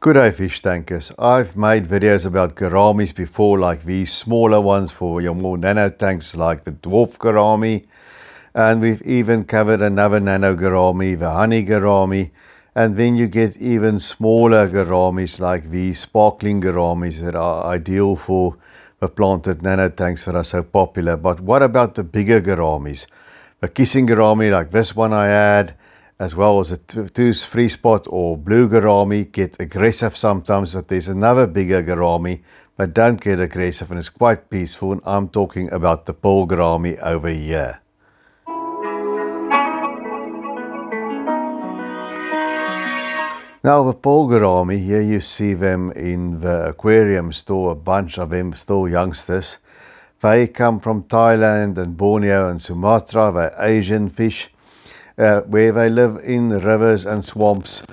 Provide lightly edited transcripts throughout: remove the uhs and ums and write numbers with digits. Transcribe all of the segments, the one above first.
Good day, fish tankers. I've made videos about gouramis before, like these smaller ones for your more nano tanks, like the dwarf gourami. And we've even covered another nano gourami, the honey gourami. And then you get even smaller gouramis, like these sparkling gouramis that are ideal for the planted nano tanks that are so popular. But what about the bigger gouramis? The kissing gourami, like this one I had, as well as a tooth free spot or blue gourami, get aggressive sometimes, but there's another bigger gourami, but don't get aggressive and it's quite peaceful. And I'm talking about the Pearl Gourami over here. Now the Pearl Gourami, here you see them in the aquarium store, a bunch of them, still youngsters. They come from Thailand and Borneo and Sumatra, they're Asian fish. Where they live in rivers and swamps,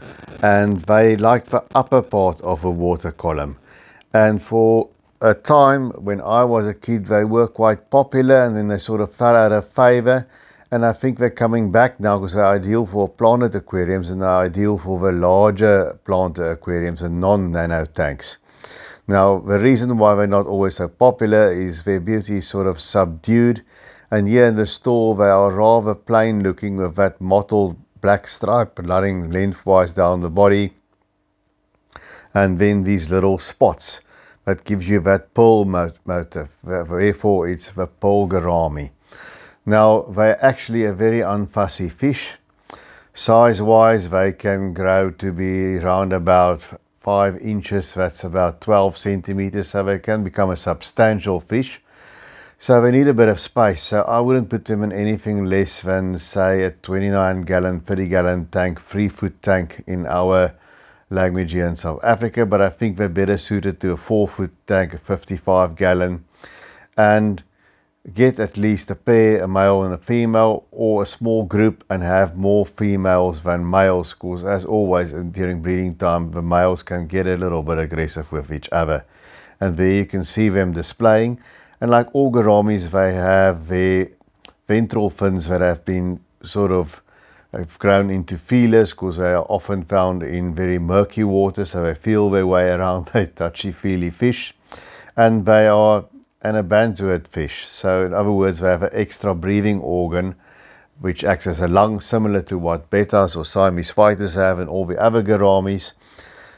and they like the upper part of a water column. And for a time when I was a kid, they were quite popular, and then they sort of fell out of favor. And I think they're coming back now because they're ideal for planted aquariums and they're ideal for the larger planted aquariums and non-nano tanks. Now, the reason why they're not always so popular is their beauty is sort of subdued. And here in the store, they are rather plain looking with that mottled black stripe running lengthwise down the body. And then these little spots that gives you that pearl motif. Therefore, it's the Pearl Gourami. Now, they're actually a very unfussy fish. Size-wise, they can grow to be around about 5 inches. That's about 12 centimeters. So they can become a substantial fish. So they need a bit of space, so I wouldn't put them in anything less than, say, a 29-gallon, 30-gallon tank, 3-foot tank in our language here in South Africa, but I think they're better suited to a 4-foot tank, a 55-gallon, and get at least a pair, a male and a female, or a small group and have more females than males, because as always during breeding time, the males can get a little bit aggressive with each other. And there you can see them displaying. And like all gouramis, they have their ventral fins that have been sort of grown into feelers because they are often found in very murky water, so they feel their way around a touchy-feely fish. And they are an anabanzoid fish, so in other words, they have an extra breathing organ which acts as a lung, similar to what bettas or Siamese fighters have and all the other gouramis.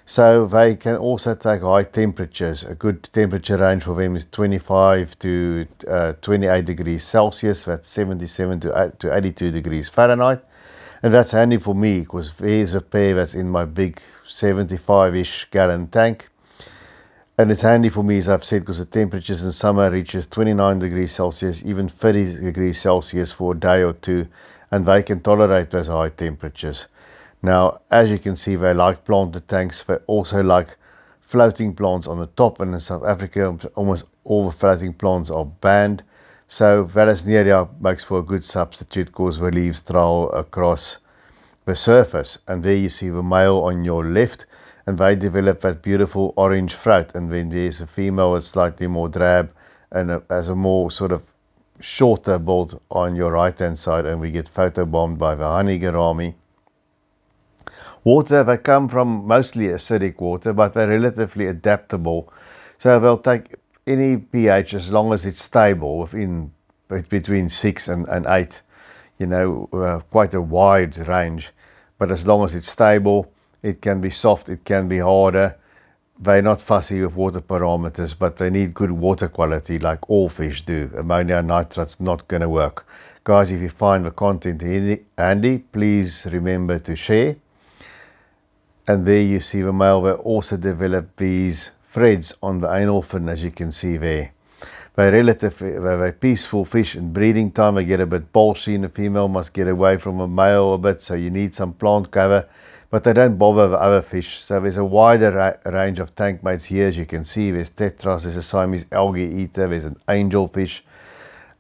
So they can also take high temperatures. A good temperature range for them is 25 to 28 degrees Celsius. That's 77 to 82 degrees Fahrenheit. And that's handy for me because there's a pair that's in my big 75-ish gallon tank. And it's handy for me, as I've said, because the temperatures in summer reaches 29 degrees Celsius, even 30 degrees Celsius for a day or two. And they can tolerate those high temperatures. Now, as you can see, they like planted tanks. They also like floating plants on the top. And in South Africa, almost all the floating plants are banned. So Vallisneria makes for a good substitute because the leaves trail across the surface. And there you see the male on your left. And they develop that beautiful orange throat. And then there's a female that's slightly more drab and has a more sort of shorter build on your right-hand side. And we get photobombed by the honey gourami. Water, they come from mostly acidic water, but they're relatively adaptable. So they'll take any pH as long as it's stable, within between 6 and 8. You know, quite a wide range. But as long as it's stable, it can be soft, it can be harder. They're not fussy with water parameters, but they need good water quality like all fish do. Ammonia nitrate's not going to work. Guys, if you find the content handy, please remember to share. And there you see the male. They also develop these threads on the anal fin, as you can see there. They're peaceful fish. In breeding time, they get a bit bolshy, and the female must get away from a male a bit, so you need some plant cover. But they don't bother the other fish. So there's a wider range of tank mates here, as you can see. There's tetras, there's a Siamese algae eater, there's an angelfish.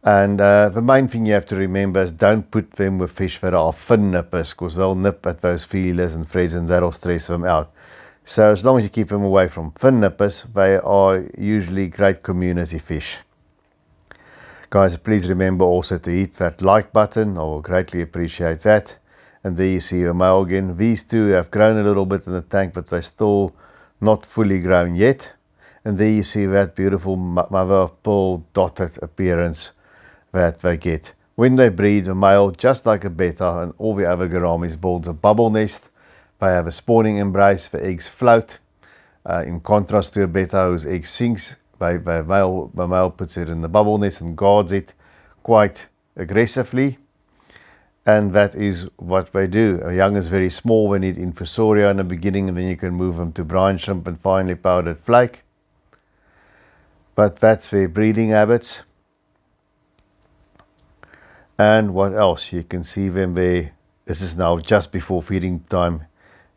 And the main thing you have to remember is don't put them with fish that are fin nippers, because they'll nip at those feelers and threads and that'll stress them out. So as long as you keep them away from fin nippers, they are usually great community fish. Guys, please remember also to hit that like button. I will greatly appreciate that. And there you see a male again. These two have grown a little bit in the tank, but they're still not fully grown yet. And there you see that beautiful mother of pearl dotted appearance that they get. When they breed, a male, just like a betta and all the other gouramis, builds a bubble nest. They have a spawning embrace, the eggs float. In contrast to a betta whose egg sinks, the male puts it in the bubble nest and guards it quite aggressively. And that is what they do. A young is very small, they need infusoria in the beginning, and then you can move them to brine shrimp and finally powdered flake. But that's their breeding habits. And what else? You can see them there. This is now just before feeding time.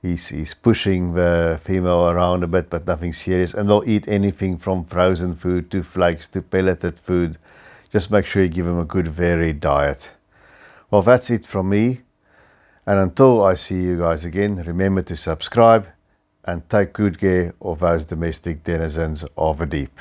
He's pushing the female around a bit, but nothing serious. And they'll eat anything from frozen food to flakes to pelleted food. Just make sure you give them a good varied diet. Well, that's it from me. And until I see you guys again, remember to subscribe and take good care of those domestic denizens of the deep.